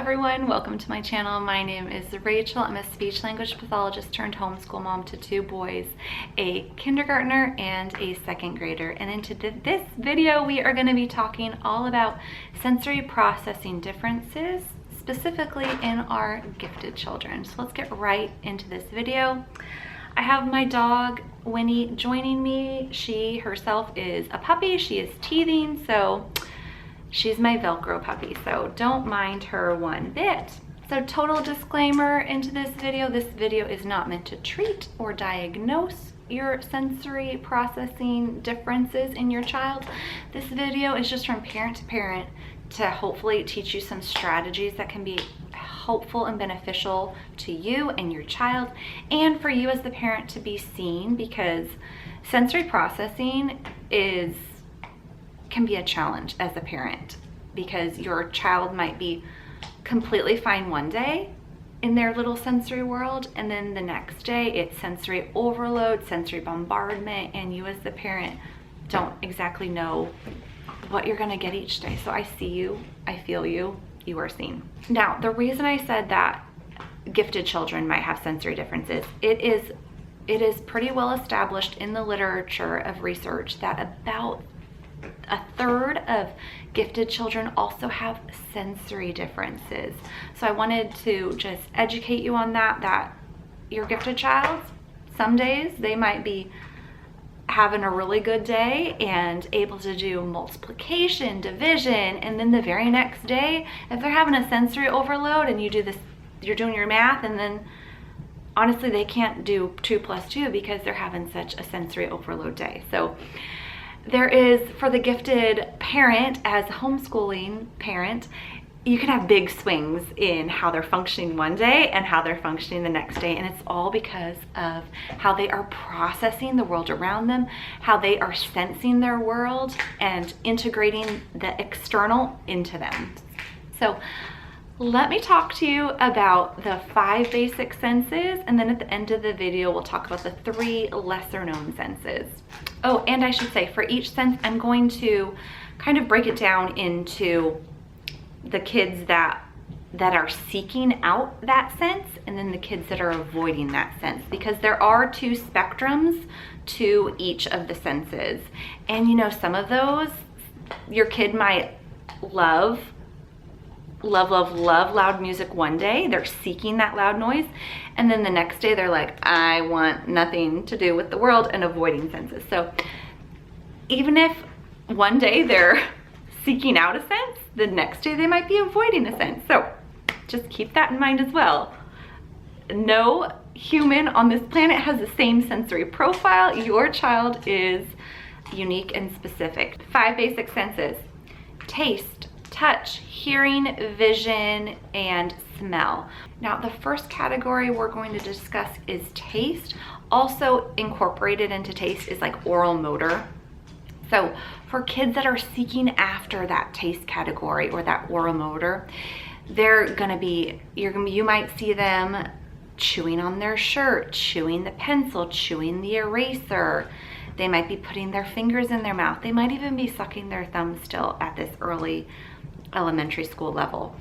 everyone, welcome to my channel. My name is Rachel. I'm a speech language pathologist turned homeschool mom to two boys, a kindergartner and a second grader. And into this video, we are going to be talking all about sensory processing differences, specifically in our gifted children. So let's get right into this video. I have my dog Winnie joining me. She herself is a puppy. She is teething, so she's my Velcro puppy, so don't mind her one bit. So total disclaimer into this video is not meant to treat or diagnose your sensory processing differences in your child. This video is just from parent to parent to hopefully teach you some strategies that can be helpful and beneficial to you and your child, and for you as the parent to be seen, because sensory processing can be a challenge as a parent, because your child might be completely fine one day in their little sensory world, and then the next day it's sensory overload, sensory bombardment, and you as the parent don't exactly know what you're going to get each day. So I see you, I feel you, you are seen. Now, the reason I said that gifted children might have sensory differences, it is pretty well established in the literature of research that about a third of gifted children also have sensory differences. So I wanted to just educate you on that your gifted child, some days they might be having a really good day and able to do multiplication, division, and then the very next day, if they're having a sensory overload and you're doing your math, and then honestly they can't do 2 + 2 because they're having such a sensory overload day. So there is, for the gifted parent, as a homeschooling parent, you can have big swings in how they're functioning one day and how they're functioning the next day. And it's all because of how they are processing the world around them, how they are sensing their world and integrating the external into them. So let me talk to you about the 5 basic senses, and then at the end of the video, we'll talk about the 3 lesser known senses. Oh, and I should say, for each sense, I'm going to kind of break it down into the kids that are seeking out that sense, and then the kids that are avoiding that sense, because there are 2 spectrums to each of the senses. And you know, some of those, your kid might love loud music one day, they're seeking that loud noise, and then the next day they're like, I want nothing to do with the world, and avoiding senses. So even if one day they're seeking out a sense, the next day they might be avoiding a sense. So just keep that in mind as well. No human on this planet has the same sensory profile. Your child is unique and specific. 5 basic senses: taste, touch, hearing, vision, and smell. Now, the first category we're going to discuss is taste. Also incorporated into taste is like oral motor. So for kids that are seeking after that taste category or that oral motor, you might see them chewing on their shirt, chewing the pencil, chewing the eraser. They might be putting their fingers in their mouth. They might even be sucking their thumb still at this early elementary school level.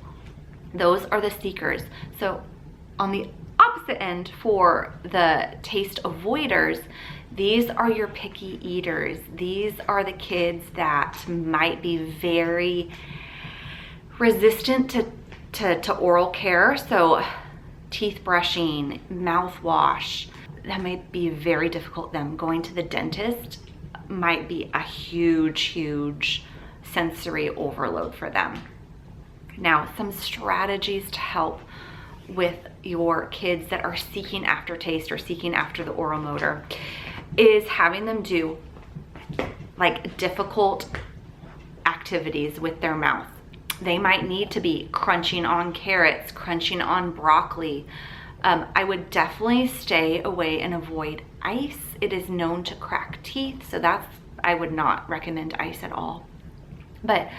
Those are the seekers. So on the opposite end, for the taste avoiders, these are your picky eaters. These are the kids that might be very resistant to oral care. So teeth brushing, mouthwash, that might be very difficult. Them going to the dentist might be a huge sensory overload for them. Now, some strategies to help with your kids that are seeking after taste or seeking after the oral motor is having them do like difficult activities with their mouth. They might need to be crunching on carrots, crunching on broccoli. I would definitely stay away and avoid ice. It is known to crack teeth, so I would not recommend ice at all. But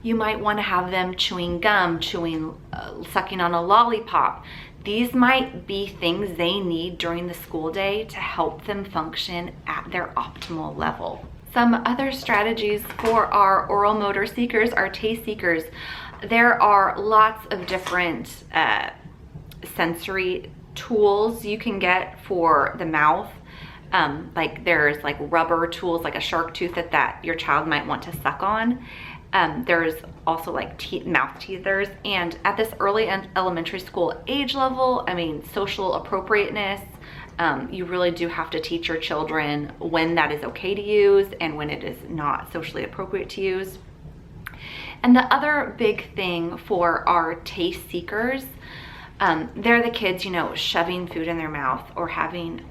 you might want to have them chewing gum, sucking on a lollipop. These might be things they need during the school day to help them function at their optimal level. Some other strategies for our oral motor seekers, our taste seekers, There are lots of different sensory tools you can get for the mouth. Like there's like rubber tools, like a shark tooth that your child might want to suck on. There's also like mouth teethers. And at this early elementary school age level, I mean, social appropriateness, you really do have to teach your children when that is okay to use and when it is not socially appropriate to use. And the other big thing for our taste seekers, they're the kids, you know, shoving food in their mouth or having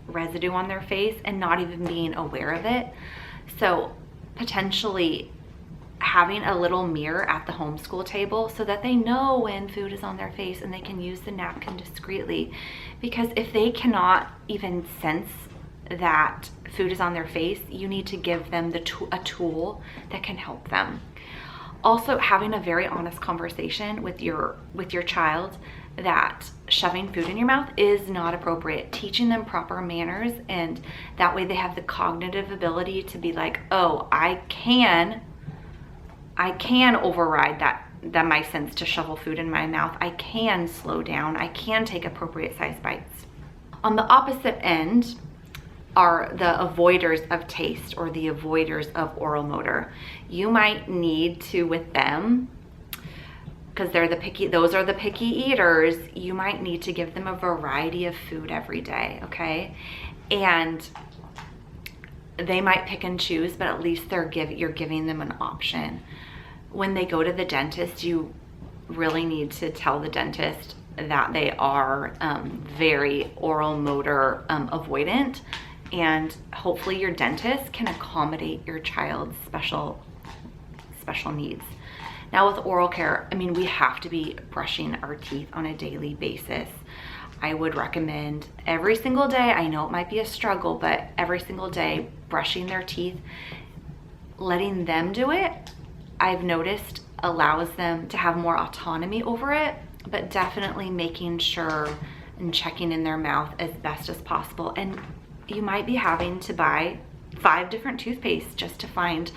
residue on their face and not even being aware of it. So potentially having a little mirror at the homeschool table so that they know when food is on their face and they can use the napkin discreetly. Because if they cannot even sense that food is on their face, you need to give them a tool that can help them. Also, having a very honest conversation with your child that shoving food in your mouth is not appropriate. Teaching them proper manners, and that way they have the cognitive ability to be like, oh, I can override that my sense to shovel food in my mouth. I can slow down. I can take appropriate size bites. On the opposite end are the avoiders of taste or the avoiders of oral motor. You might need to, with them, because those are the picky eaters, you might need to give them a variety of food every day, okay? And they might pick and choose, but at least you're giving them an option. When they go to the dentist, you really need to tell the dentist that they are very oral motor avoidant, and hopefully your dentist can accommodate your child's special needs. Now with oral care, I mean, we have to be brushing our teeth on a daily basis. I would recommend every single day, I know it might be a struggle, but every single day brushing their teeth, letting them do it, I've noticed allows them to have more autonomy over it, but definitely making sure and checking in their mouth as best as possible. And you might be having to buy 5 different toothpastes just to find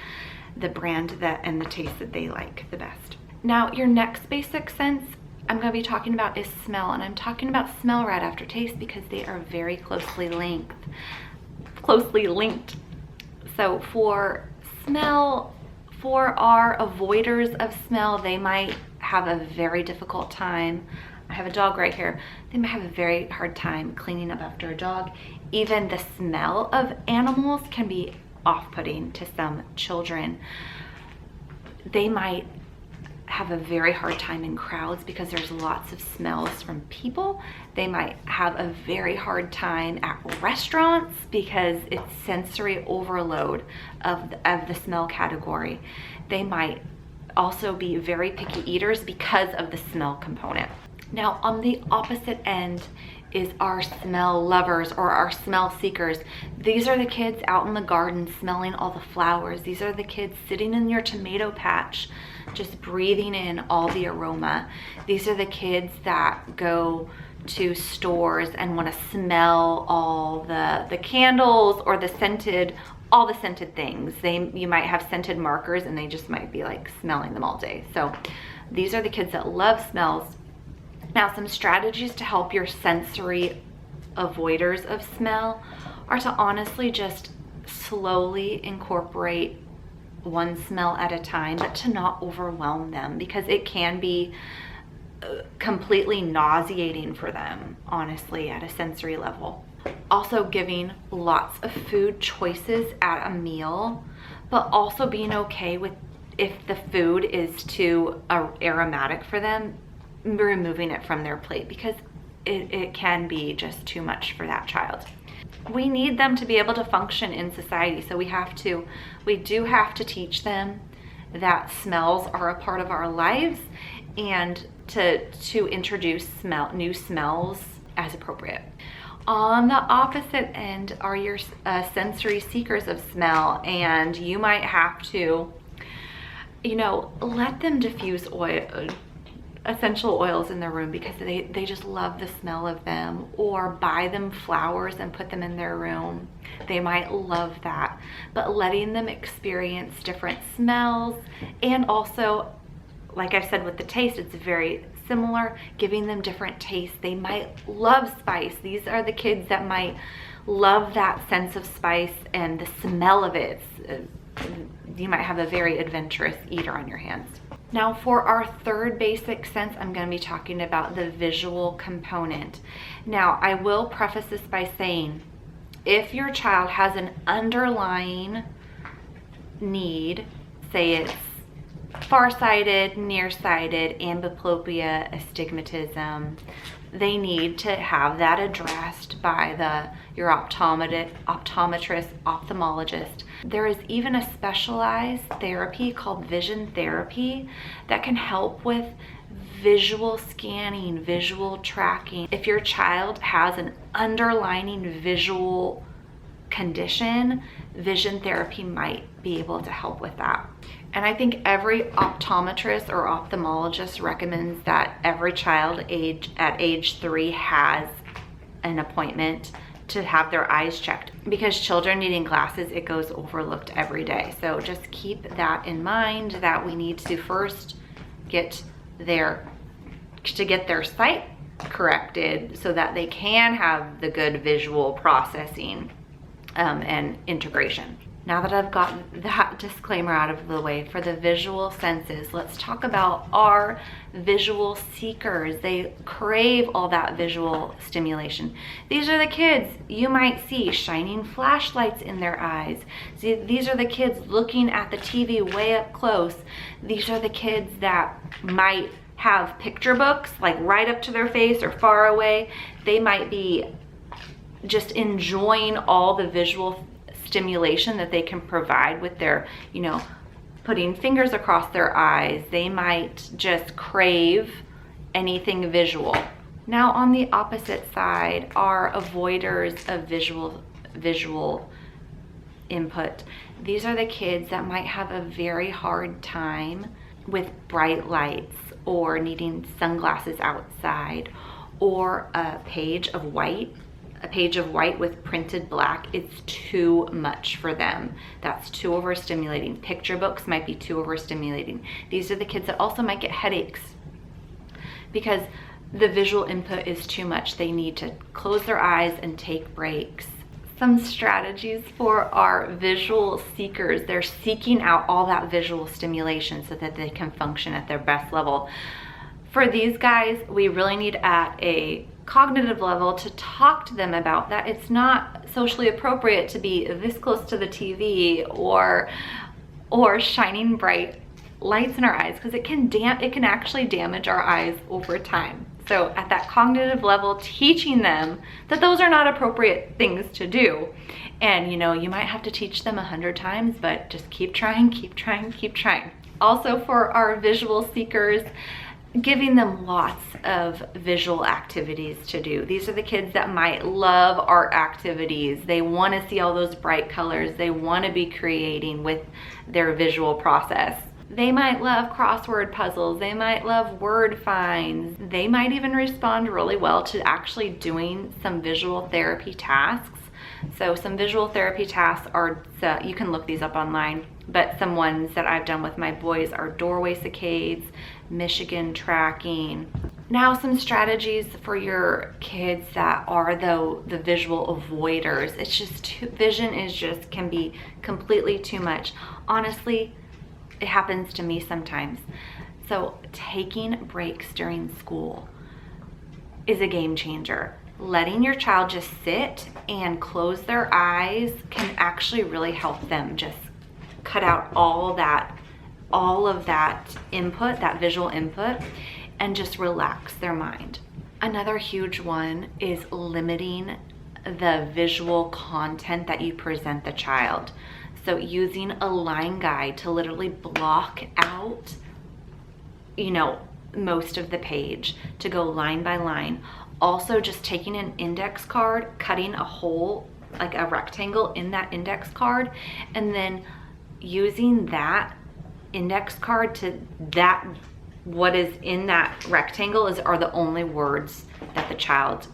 the brand and the taste that they like the best. Now, your next basic sense I'm going to be talking about is smell, and I'm talking about smell right after taste because they are very closely linked. So for smell, for our avoiders of smell, they might have a very difficult time. I have a dog right here. They might have a very hard time cleaning up after a dog. Even the smell of animals can be off-putting to some children. They might have a very hard time in crowds because there's lots of smells from people. They might have a very hard time at restaurants because it's sensory overload of the smell category. They might also be very picky eaters because of the smell component. Now, on the opposite end is our smell lovers or our smell seekers. These are the kids out in the garden smelling all the flowers. These are the kids sitting in your tomato patch just breathing in all the aroma. These are the kids that go to stores and want to smell all the candles or all the scented things. You might have scented markers and they just might be like smelling them all day. So these are the kids that love smells. Now, some strategies to help your sensory avoiders of smell are to honestly just slowly incorporate one smell at a time, but to not overwhelm them because it can be completely nauseating for them, honestly, at a sensory level. Also giving lots of food choices at a meal, but also being okay with if the food is too aromatic for them, removing it from their plate because it can be just too much for that child. We need them to be able to function in society, so we do have to teach them that smells are a part of our lives and to introduce new smells as appropriate. On the opposite end are your sensory seekers of smell, and you might have to, let them diffuse essential oils in their room because they just love the smell of them, or buy them flowers and put them in their room. They might love that, but letting them experience different smells and also like I said with the taste, it's very similar, giving them different tastes. They might love spice. These are the kids that might love that sense of spice and the smell of it. You might have a very adventurous eater on your hands. Now for our third basic sense, I'm going to be talking about the visual component. Now I will preface this by saying, if your child has an underlying need, say it's farsighted, nearsighted, amblyopia, astigmatism, they need to have that addressed by your optometrist, ophthalmologist. There is even a specialized therapy called vision therapy that can help with visual scanning, visual tracking. If your child has an underlying visual condition, vision therapy might be able to help with that. And I think every optometrist or ophthalmologist recommends that every child at age 3 has an appointment to have their eyes checked, because children needing glasses, it goes overlooked every day. So just keep that in mind, that we need to first get their sight corrected so that they can have the good visual processing and integration. Now that I've gotten that disclaimer out of the way for the visual senses, let's talk about our visual seekers. They crave all that visual stimulation. These are the kids you might see shining flashlights in their eyes. See, these are the kids looking at the TV way up close. These are the kids that might have picture books like right up to their face or far away. They might be just enjoying all the visual stimulation that they can provide with their, putting fingers across their eyes. They might just crave anything visual. Now on the opposite side are avoiders of visual input. These are the kids that might have a very hard time with bright lights, or needing sunglasses outside, or a page of white with printed black. It's too much for them. That's too overstimulating. Picture books might be too overstimulating. These are the kids that also might get headaches because the visual input is too much. They need to close their eyes and take breaks. Some strategies for our visual seekers. They're seeking out all that visual stimulation so that they can function at their best level. For these guys, we really need at a cognitive level to talk to them about that. It's not socially appropriate to be this close to the TV or shining bright lights in our eyes, because it can actually damage our eyes over time. So at that cognitive level, teaching them that those are not appropriate things to do. And you might have to teach them 100 times, but just keep trying, keep trying, keep trying. Also for our visual seekers, giving them lots of visual activities to do. These are the kids that might love art activities. They want to see all those bright colors. They want to be creating with their visual process. They might love crossword puzzles. They might love word finds. They might even respond really well to actually doing some visual therapy tasks. So some visual therapy tasks are, you can look these up online, but some ones that I've done with my boys are doorway saccades, Michigan tracking. Now some strategies for your kids that are the visual avoiders. It's just vision can be completely too much. Honestly, it happens to me sometimes. So taking breaks during school is a game changer. Letting your child just sit and close their eyes can actually really help them just cut out all of that input, that visual input, and just relax their mind. Another huge one is limiting the visual content that you present the child. So using a line guide to literally block out, most of the page, to go line by line. Also just taking an index card, cutting a hole, like a rectangle in that index card, and then using that index card to what is in that rectangle are the only words that the child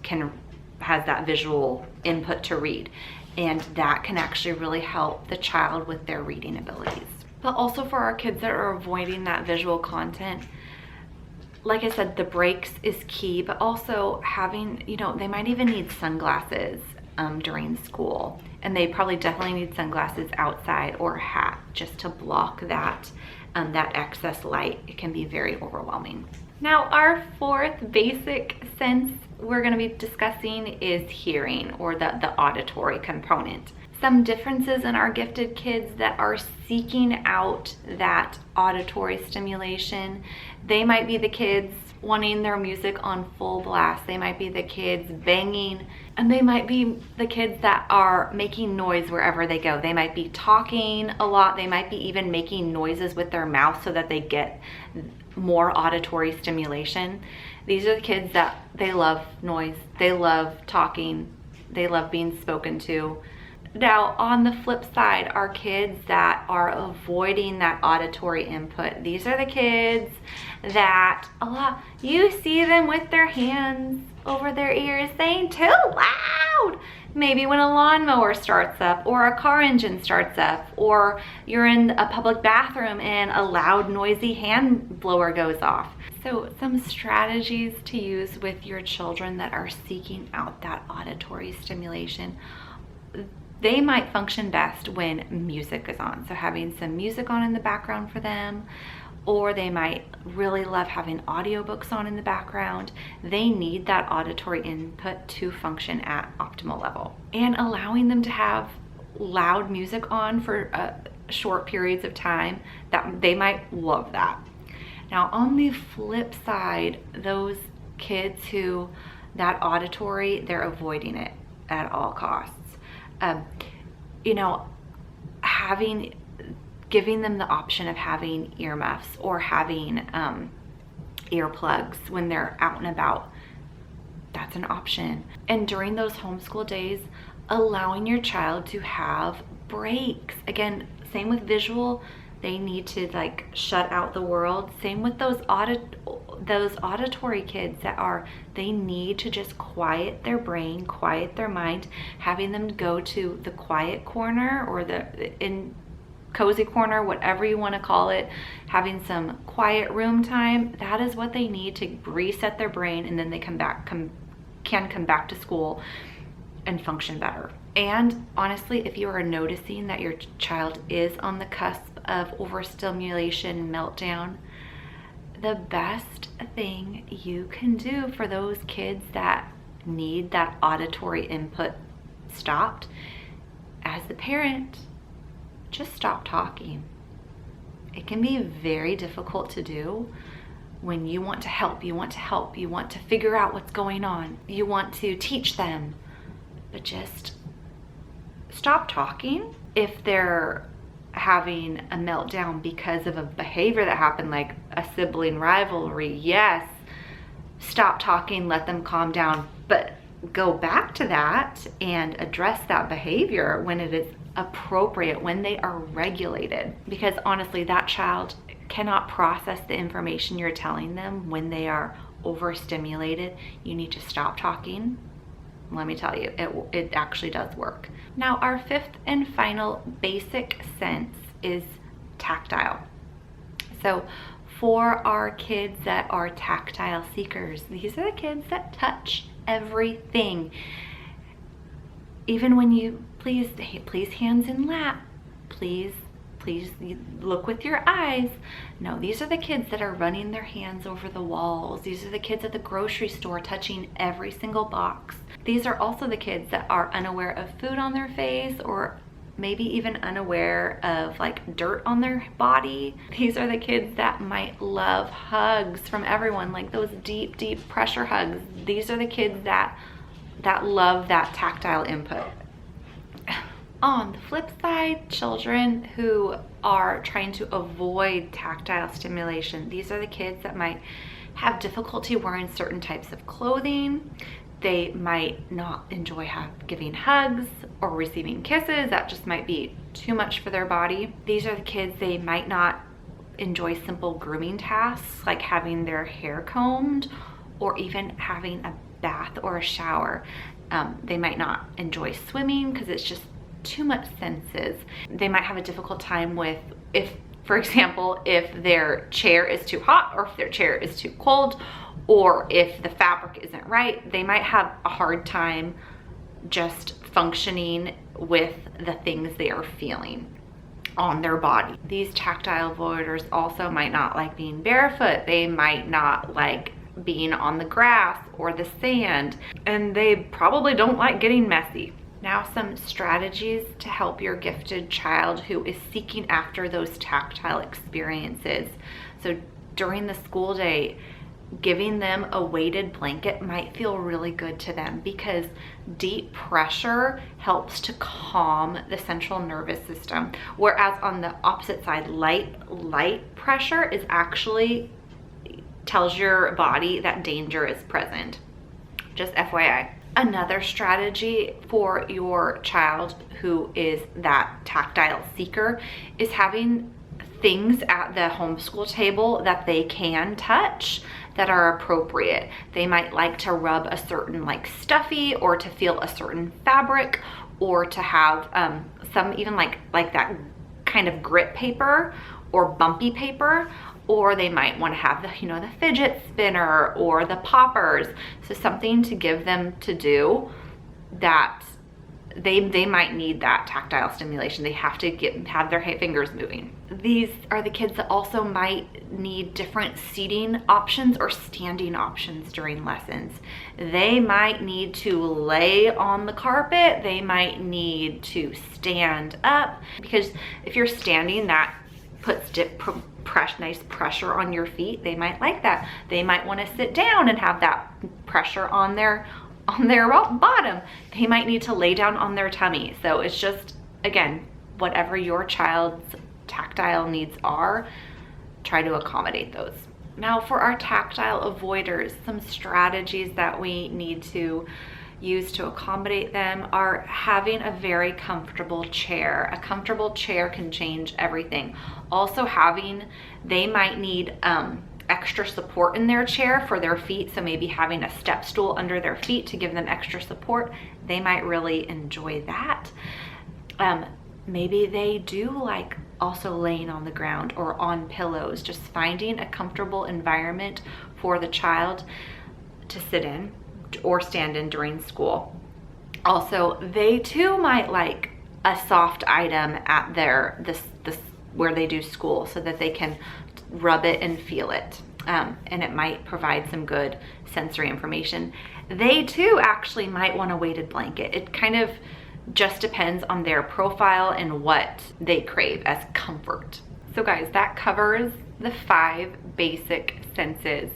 has that visual input to read. And that can actually really help the child with their reading abilities. But also for our kids that are avoiding that visual content, like I said, the breaks is key, but also having, they might even need sunglasses during school, and they probably definitely need sunglasses outside, or a hat, just to block that excess light. It can be very overwhelming. Now, our fourth basic sense we're going to be discussing is hearing, or the auditory component. Some differences in our gifted kids that are seeking out that auditory stimulation. They might be the kids wanting their music on full blast. They might be the kids banging, and they might be the kids that are making noise wherever they go. They might be talking a lot. They might be even making noises with their mouth so that they get more auditory stimulation. These are the kids that they love noise. They love talking. They love being spoken to. Now, on the flip side, our kids that are avoiding that auditory input, these are the kids that you see them with their hands over their ears saying too loud. Maybe when a lawnmower starts up, or a car engine starts up, or you're in a public bathroom and a loud, noisy hand blower goes off. So some strategies to use with your children that are seeking out that auditory stimulation. They might function best when music is on. So having some music on in the background for them, or they might really love having audiobooks on in the background. They need that auditory input to function at optimal level. And allowing them to have loud music on for short periods of time, that they might love that. Now, on the flip side, those kids who that auditory, they're avoiding it at all costs. Giving them the option of having earmuffs or having earplugs when they're out and about, that's an option. And during those homeschool days, allowing your child to have breaks. Again, same with visual, they need to shut out the world. Same with those auditory kids they need to just quiet their brain, quiet their mind. Having them go to the quiet corner, or in cozy corner, whatever you want to call it, having some quiet room time, that is what they need to reset their brain, and then they can come back to school and function better. And honestly, if you are noticing that your child is on the cusp of overstimulation and meltdown, the best thing you can do for those kids that need that auditory input stopped, as the parent, just stop talking. It can be very difficult to do when you want to help, you want to figure out what's going on, you want to teach them, but just stop talking. If they're having a meltdown because of a behavior that happened, like a sibling rivalry, yes, stop talking, let them calm down, but go back to that and address that behavior when it is appropriate, when they are regulated. Because honestly, that child cannot process the information you're telling them when they are overstimulated. You need to stop talking. Let me tell you, it actually does work. Now, our fifth and final basic sense is tactile. So for our kids that are tactile seekers, these are the kids that touch everything. Even when you, please hands in lap, please look with your eyes. No, these are the kids that are running their hands over the walls. These are the kids at the grocery store touching every single box. These are also the kids that are unaware of food on their face, or maybe even unaware of dirt on their body. These are the kids that might love hugs from everyone, like those deep pressure hugs. These are the kids that love that tactile input. On the flip side, children who are trying to avoid tactile stimulation, these are the kids that might have difficulty wearing certain types of clothing. They might not enjoy giving hugs or receiving kisses. That just might be too much for their body. These are the kids, they might not enjoy simple grooming tasks like having their hair combed or even having a bath or a shower. They might not enjoy swimming because it's just too much senses. They might have a difficult time with, if For example, if their chair is too hot or if their chair is too cold, or if the fabric isn't right, they might have a hard time just functioning with the things they are feeling on their body. These tactile avoiders also might not like being barefoot. They might not like being on the grass or the sand, and they probably don't like getting messy. Now, some strategies to help your gifted child who is seeking after those tactile experiences. So during the school day, giving them a weighted blanket might feel really good to them, because deep pressure helps to calm the central nervous system. Whereas on the opposite side, light pressure is actually tells your body that danger is present. Just FYI. Another strategy for your child who is that tactile seeker is having things at the homeschool table that they can touch that are appropriate. They might like to rub a certain like stuffy, or to feel a certain fabric, or to have some even like that kind of grit paper or bumpy paper, or they might want to have the, you know, the fidget spinner or the poppers. So something to give them to do that they might need that tactile stimulation. They have to have their fingers moving. These are the kids that also might need different seating options or standing options during lessons. They might need to lay on the carpet. They might need to stand up, because if you're standing, that puts nice pressure on your feet. They might like that. They might want to sit down and have that pressure on their bottom. They might need to lay down on their tummy. So it's just, again, whatever your child's tactile needs are, try to accommodate those. Now for our tactile avoiders, some strategies that we need to use to accommodate them are having a very comfortable chair. A comfortable chair can change everything. Also they might need extra support in their chair for their feet. So maybe having a step stool under their feet to give them extra support. They might really enjoy that. Maybe they do like also laying on the ground or on pillows, just finding a comfortable environment for the child to sit in or stand in during school. Also, they too might like a soft item at this where they do school, so that they can rub it and feel it. And it might provide some good sensory information. They too actually might want a weighted blanket. It kind of just depends on their profile and what they crave as comfort. So guys, that covers the 5 basic senses.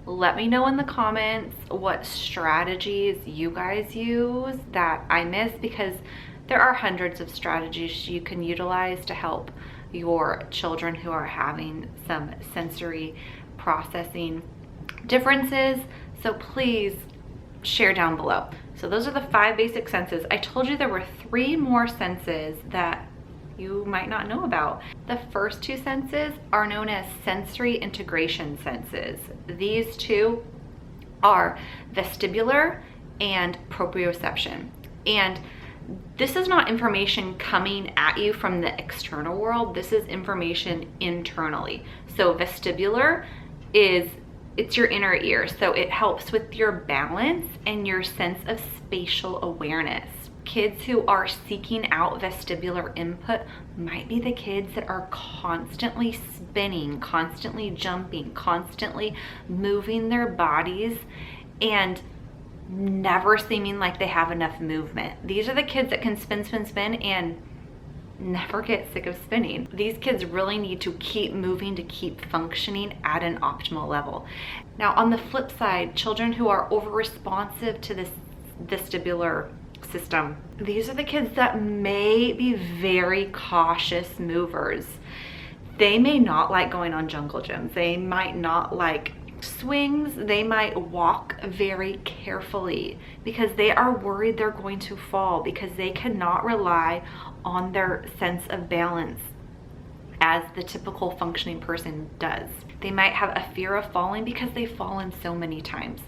Let me know in the comments what strategies you guys use that I missed, because there are hundreds of strategies you can utilize to help your children who are having some sensory processing differences. So please share down below. So those are the 5 basic senses. I told you there were 3 more senses that you might not know about. The first 2 senses are known as sensory integration senses. These 2 are vestibular and proprioception. And this is not information coming at you from the external world. This is information internally. So vestibular it's your inner ear. So it helps with your balance and your sense of spatial awareness. Kids who are seeking out vestibular input might be the kids that are constantly spinning, constantly jumping, constantly moving their bodies, and never seeming like they have enough movement. These are the kids that can spin and never get sick of spinning. These kids really need to keep moving to keep functioning at an optimal level. Now on the flip side, children who are over responsive to this vestibular system, these are the kids that may be very cautious movers. They may not like going on jungle gyms. They might not like swings. They might walk very carefully because they are worried they're going to fall, because they cannot rely on their sense of balance as the typical functioning person does. They might have a fear of falling because they've fallen so many times.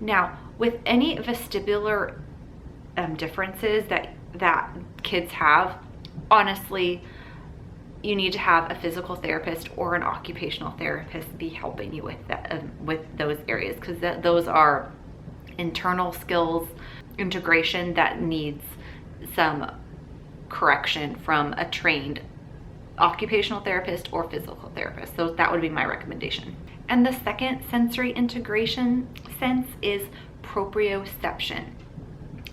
Now, with any vestibular differences that kids have, honestly, you need to have a physical therapist or an occupational therapist be helping you with that, with those areas, because those are internal skills integration that needs some correction from a trained occupational therapist or physical therapist. So that would be my recommendation. And the second sensory integration sense is proprioception.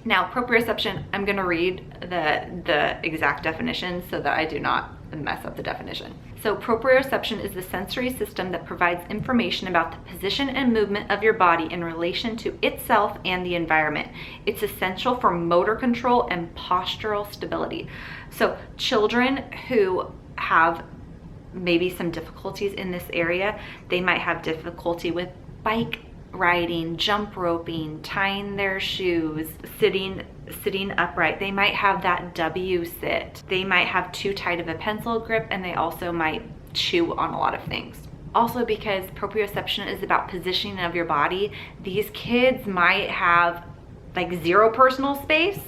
Now, proprioception, I'm going to read the exact definition so that I do not mess up the definition. So proprioception is the sensory system that provides information about the position and movement of your body in relation to itself and the environment. It's essential for motor control and postural stability. So children who have maybe some difficulties in this area, they might have difficulty with bike riding, jump roping, tying their shoes, sitting upright. They might have that W sit. They might have too tight of a pencil grip, and they also might chew on a lot of things. Also, because proprioception is about positioning of your body, these kids might have like zero personal space.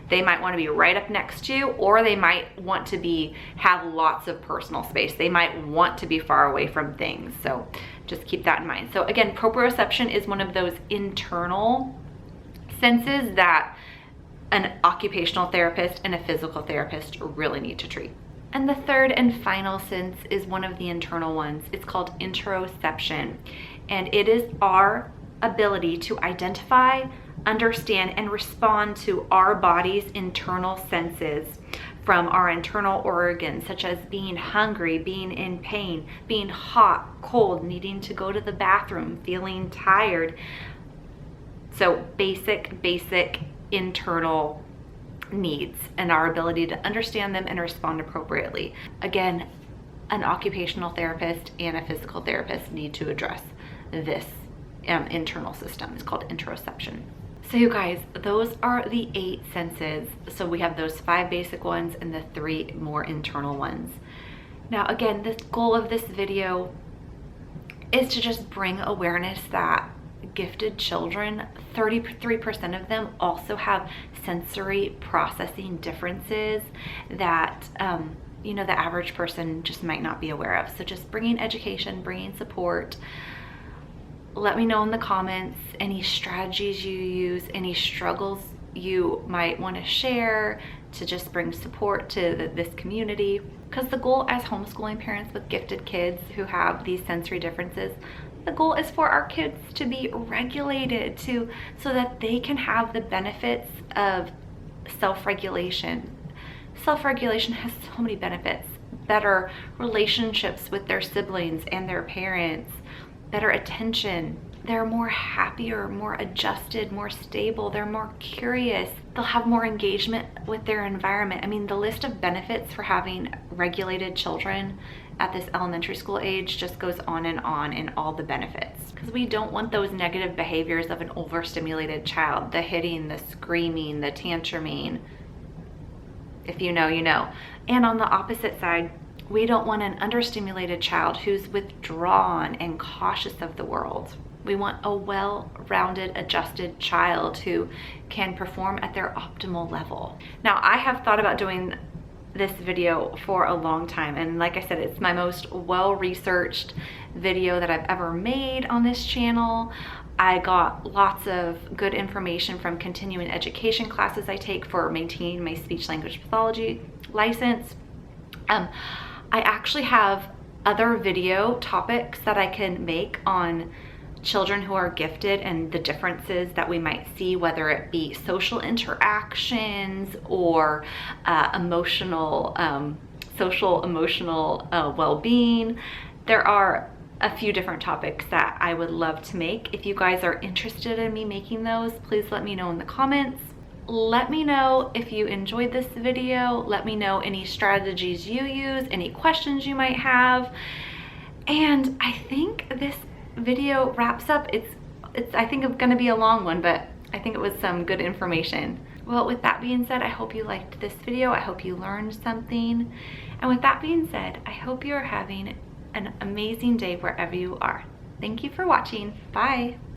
They might want to be right up next to you, or they might want to have lots of personal space. They might want to be far away from things. So just keep that in mind. So again, proprioception is one of those internal senses that an occupational therapist and a physical therapist really need to treat. And the third and final sense is one of the internal ones. It's called interoception, and it is our ability to identify, understand, and respond to our body's internal senses from our internal organs, such as being hungry, being in pain, being hot, cold, needing to go to the bathroom, feeling tired. So basic internal needs and our ability to understand them and respond appropriately. Again, an occupational therapist and a physical therapist need to address this internal system. It's called interoception. So you guys, those are the 8 senses. So we have those 5 basic ones and the 3 more internal ones. Now again, the goal of this video is to just bring awareness that gifted children, 33% of them also have sensory processing differences that you know, the average person just might not be aware of. So just bringing education, bringing support. Let me know in the comments any strategies you use, any struggles you might want to share to just bring support to this community. Because the goal as homeschooling parents with gifted kids who have these sensory differences, the goal is for our kids to be regulated so that they can have the benefits of self-regulation. Self-regulation has so many benefits. Better relationships with their siblings and their parents, better attention. They're more happier, more adjusted, more stable. They're more curious. They'll have more engagement with their environment. I mean, the list of benefits for having regulated children at this elementary school age just goes on in all the benefits. Because we don't want those negative behaviors of an overstimulated child, the hitting, the screaming, the tantruming. If you know, you know. And on the opposite side, we don't want an understimulated child who's withdrawn and cautious of the world. We want a well-rounded, adjusted child who can perform at their optimal level. Now, I have thought about doing this video for a long time, and like I said, it's my most well-researched video that I've ever made on this channel. I got lots of good information from continuing education classes I take for maintaining my speech-language pathology license. I actually have other video topics that I can make on children who are gifted and the differences that we might see, whether it be social interactions or social emotional well-being. There are a few different topics that I would love to make. If you guys are interested in me making those, please let me know in the comments. Let me know if you enjoyed this video. Let me know any strategies you use, any questions you might have. And I think this video wraps up. I think it's gonna be a long one, but I think it was some good information. Well, with that being said, I hope you liked this video. I hope you learned something. And with that being said, I hope you're having an amazing day wherever you are. Thank you for watching. Bye.